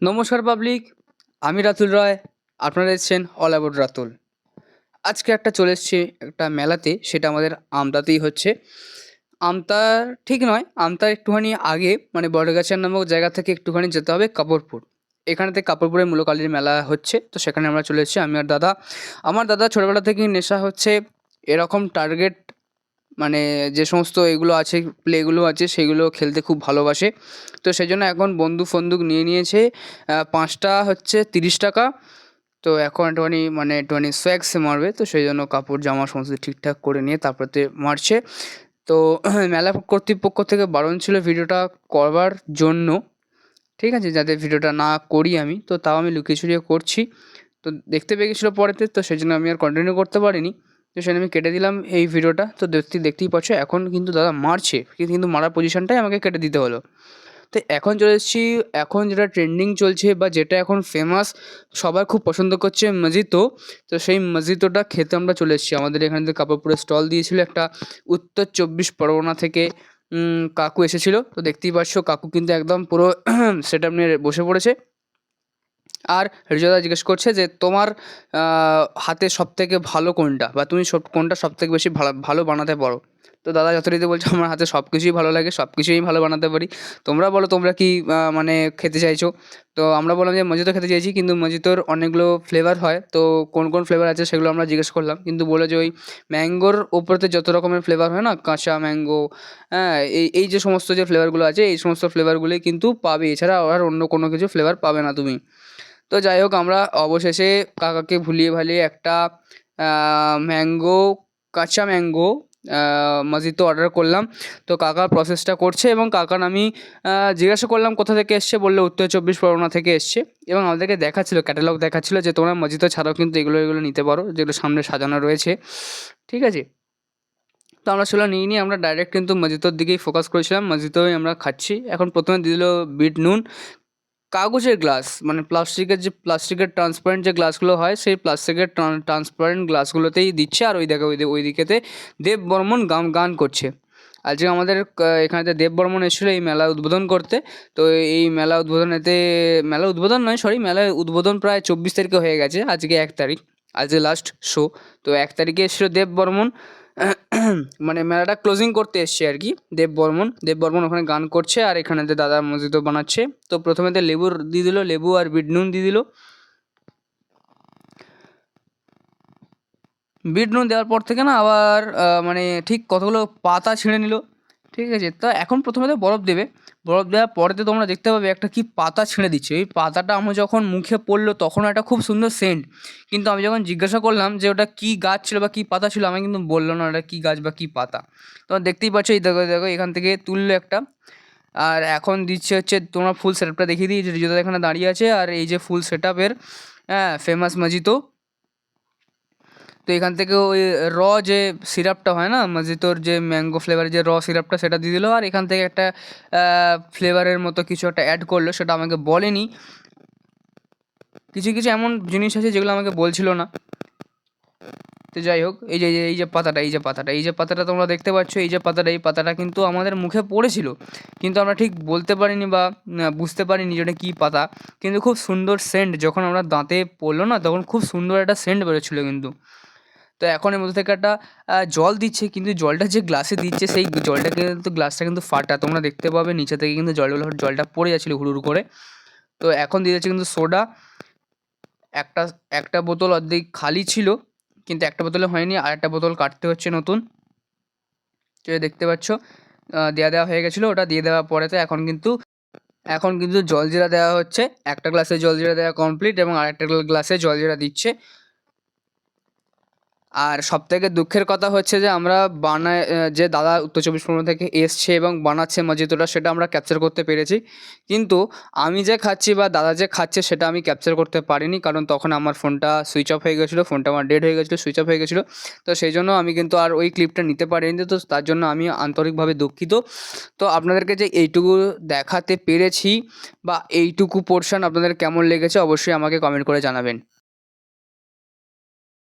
নমস্কার পাবলিক, আমি রাতুল রায়। আপনারা এসেছেন অল অ্যাবাউট রাতুল। আজকে চলে এসেছি একটা মেলাতে, সেটা আমাদের আমতাতেই হচ্ছে। আমতার ঠিক নয়, আমতার একটুখানি আগে মানে বড়গাছিয়া নামক জায়গা থেকে একটুখানি যেতে হবে কাপড়পুর। এখানেতে কাপড়পুরে মূল কালীর মেলা হচ্ছে, তো সেখানে আমরা চলে এসেছি আমি আর দাদা। আমার দাদা ছোটোবেলা থেকেই নেশা হচ্ছে এরকম টার্গেট, মানে যে সমস্ত এগুলো আছে, প্লেগুলো আছে, সেগুলো খেলতে খুব ভালোবাসে। তো সেই জন্য এখন বন্দুক ফন্দুক নিয়ে নিয়েছে। 5টা হচ্ছে 30 টাকা। তো এখন একটুখানি সোয়াগস মারবে, তো সেই জন্য কাপড় জামা সমস্ত ঠিকঠাক করে নিয়ে তারপরে মারছে। তো মেলা কর্তৃপক্ষ থেকে বারণ ছিল ভিডিওটা করবার জন্য, ঠিক আছে, যাতে ভিডিওটা না করি আমি, তো তাও আমি লুকিয়ে ছুড়িয়ে করছি। তো দেখতে পেয়ে গেছিলো পরেতে, তো সেই জন্য আমি আর কন্টিনিউ করতে পারিনি। তো সেজন্য আমি কেটে দিলাম এই ভিডিওটা। তো দেখতেই পাচ্ছ এখন কিন্তু দাদা মারছে, কিন্তু মারার পজিশনটাই আমাকে কেটে দিতে হলো। তো এখন চলে এসেছি, এখন যেটা ট্রেন্ডিং চলছে বা যেটা এখন ফেমাস, সবাই খুব পছন্দ করছে, মজিতো। তো সেই মজিতোটা খেতে আমরা চলে এসেছি। আমাদের এখানে থেকে কাপড়পুরে স্টল দিয়েছিল একটা উত্তর 24 পরগনা থেকে কাকু এসেছিলো। তো দেখতেই পাচ্ছ কাকু কিন্তু একদম পুরো সেট আপ নিয়ে বসে পড়েছে। আর রিজদা জিজ্ঞেস করছে যে তোমার হাতে সবথেকে ভালো কোনটা, বা তুমি কোনটা সবথেকে বেশি ভালো ভালো বানাতে পারো। তো দাদা যথারীতি বলছে আমার হাতে সব কিছুই ভালো লাগে, সব কিছুই ভালো বানাতে পারি। তোমরা বলো তোমরা কি মানে খেতে চাইছো। তো আমরা বললাম যে মজিতো খেতে চাইছি, কিন্তু মজিতোর অনেকগুলো ফ্লেভার হয়, তো কোন কোন ফ্লেভার আছে সেগুলো আমরা জিজ্ঞেস করলাম। কিন্তু বলে যে ওই ম্যাঙ্গোর ওপরেতে যত রকমের ফ্লেভার হয় না, কাঁচা ম্যাঙ্গো, হ্যাঁ, এই এই যে সমস্ত যে ফ্লেভারগুলো আছে, এই সমস্ত ফ্লেভারগুলোই কিন্তু পাবে, এছাড়া আর অন্য কোনো কিছু ফ্লেভার পাবে না তুমি। তো যাই হোক, আমরা অবশেষে কাকাকে ভুলিয়ে ভালিয়ে একটা ম্যাঙ্গো, কাঁচা ম্যাঙ্গো মজিতো অর্ডার করলাম। তো কাকা প্রসেসটা করছে, এবং কাকার আমি জিজ্ঞাসা করলাম কোথা থেকে এসছে, বললো উত্তর 24 পরগনা থেকে এসছে। এবং আমাদেরকে দেখাচ্ছিলো, ক্যাটালগ দেখাচ্ছিলো যে তোমরা মজিতো ছাড়াও কিন্তু এগুলো এগুলো নিতে পারো, যেগুলো সামনে সাজানো রয়েছে, ঠিক আছে। তো আমরা সেগুলো নিয়ে আমরা ডাইরেক্ট কিন্তু মজিতোর দিকেই ফোকাস করেছিলাম, মজিতোই আমরা খাচ্ছি। এখন প্রথমে দিয়ে দিল বিট নুন। কাগজের গ্লাস, মানে প্লাস্টিকের ট্রান্সপারেন্ট যে গ্লাসগুলো হয়, সেই প্লাস্টিকের ট্রান্সপারেন্ট গ্লাসগুলোতেই দিচ্ছে। আর ওই দেখে ওই দিকেতে দেব বর্মন গান করছে। আজকে আমাদের এখানেতে দেব বর্মন এসেছিলো এই মেলা উদ্বোধন করতে। তো এই মেলা উদ্বোধন নয়, সরি, মেলার উদ্বোধন প্রায় 24 তারিখে হয়ে গেছে, আজকে 1 তারিখ, আজকে লাস্ট শো। তো 1 তারিখে এসেছিলো দেব বর্মন, মানে মেলাটা ক্লোজিং করতে এসছে আর কি। দেব বর্মন ওখানে গান করছে, আর এখানেতে দাদা মজিতো বানাচ্ছে। তো প্রথমেতে লেবুর দিয়ে দিল, লেবু আর বিট নুন দিয়ে দিল। বিট নুন দেওয়ার পর থেকে না আবার মানে ঠিক কতগুলো পাতা ছিঁড়ে নিল, ঠিক আছে। তো এখন প্রথমে তো বরফ দেবে, বরফ দেওয়ার পরেতে তোমরা দেখতে পাবে একটা কি পাতা ছিঁড়ে দিচ্ছে। এই পাতাটা আমার যখন মুখে পড়লো তখন একটা খুব সুন্দর সেন্ট, কিন্তু আমি যখন জিজ্ঞাসা করলাম যে ওটা কী গাছ ছিল বা কী পাতা ছিল, আমি কিন্তু বললো না ওটা কী গাছ বা কী পাতা। তোমরা দেখতেই পাচ্ছ, এই দেখো দেখো এখান থেকে তুললো একটা। আর এখন দিচ্ছে হচ্ছে, তোমরা ফুল সেট আপটা দেখিয়ে দিই, রিজুদা এখানে দাঁড়িয়ে আছে, আর এই যে ফুল সেট আপের ফেমাস মজিতো। তো এখান থেকে ওই যে সিরাপটা হয় না মজিতোর, যে ম্যাঙ্গো ফ্লেভারের যে সিরাপটা, সেটা দিয়ে দিলো। আর এখান থেকে একটা ফ্লেভারের মতো কিছু একটা অ্যাড করলো, সেটা আমাকে বলেনি। কিছু কিছু এমন জিনিস আছে যেগুলো আমাকে বলছিল না। তো যাই হোক, এই যে পাতাটা তোমরা দেখতে পাচ্ছ, এই পাতাটা কিন্তু আমাদের মুখে পড়েছিল, কিন্তু আমরা ঠিক বলতে পারিনি বা বুঝতে পারিনি যে ওটা কী পাতা। কিন্তু খুব সুন্দর সেন্ট, যখন আমরা দাঁতে পড়লো না তখন খুব সুন্দর একটা সেন্ট বেরোচ্ছিলো কিন্তু। তো এখন এর মধ্যে থেকে একটা জল দিচ্ছে, কিন্তু জলটা যে গ্লাসে দিচ্ছে সেই জলটা কিন্তু, গ্লাসটা কিন্তু ফাটা, তোমরা দেখতে পাবে নিচে থেকে কিন্তু জলটা পড়ে যাচ্ছিলো হুড় করে। তো এখন দিয়ে যাচ্ছে কিন্তু সোডা। একটা একটা বোতল অর্ধেক খালি ছিল, কিন্তু একটা বোতলে হয়নি, আর একটা বোতল কাটতে হচ্ছে নতুন। তো দেখতে পাচ্ছ দেওয়া হয়ে গেছিলো, ওটা দিয়ে দেওয়ার পরে তো এখন কিন্তু জলজিরা দেওয়া হচ্ছে। একটা গ্লাসে জলজিরা দেওয়া কমপ্লিট, এবং আরেকটা গ্লাসে জলজিরা দিচ্ছে। আর সবথেকে দুঃখের কথা হচ্ছে যে আমরা যে দাদা উত্তর 24 পরগনা থেকে এসছে এবং বানাচ্ছে মজিতোটা, সেটা আমরা ক্যাপচার করতে পেরেছি। কিন্তু আমি যে খাচ্ছি বা দাদা যে খাচ্ছে সেটা আমি ক্যাপচার করতে পারিনি, কারণ তখন আমার ফোনটা সুইচ অফ হয়ে গেছিলো, ফোনটা আমার ডেড হয়ে গেছিলো, সুইচ অফ হয়ে গেছিলো। তো সেই জন্য আমি কিন্তু আর ওই ক্লিপটা নিতে পারিনি, তো তার জন্য আমি আন্তরিকভাবে দুঃখিত। তো আপনাদেরকে যে এইটুকু দেখাতে পেরেছি বা এইটুকু পোর্শন আপনাদের কেমন লেগেছে, অবশ্যই আমাকে কমেন্ট করে জানাবেন।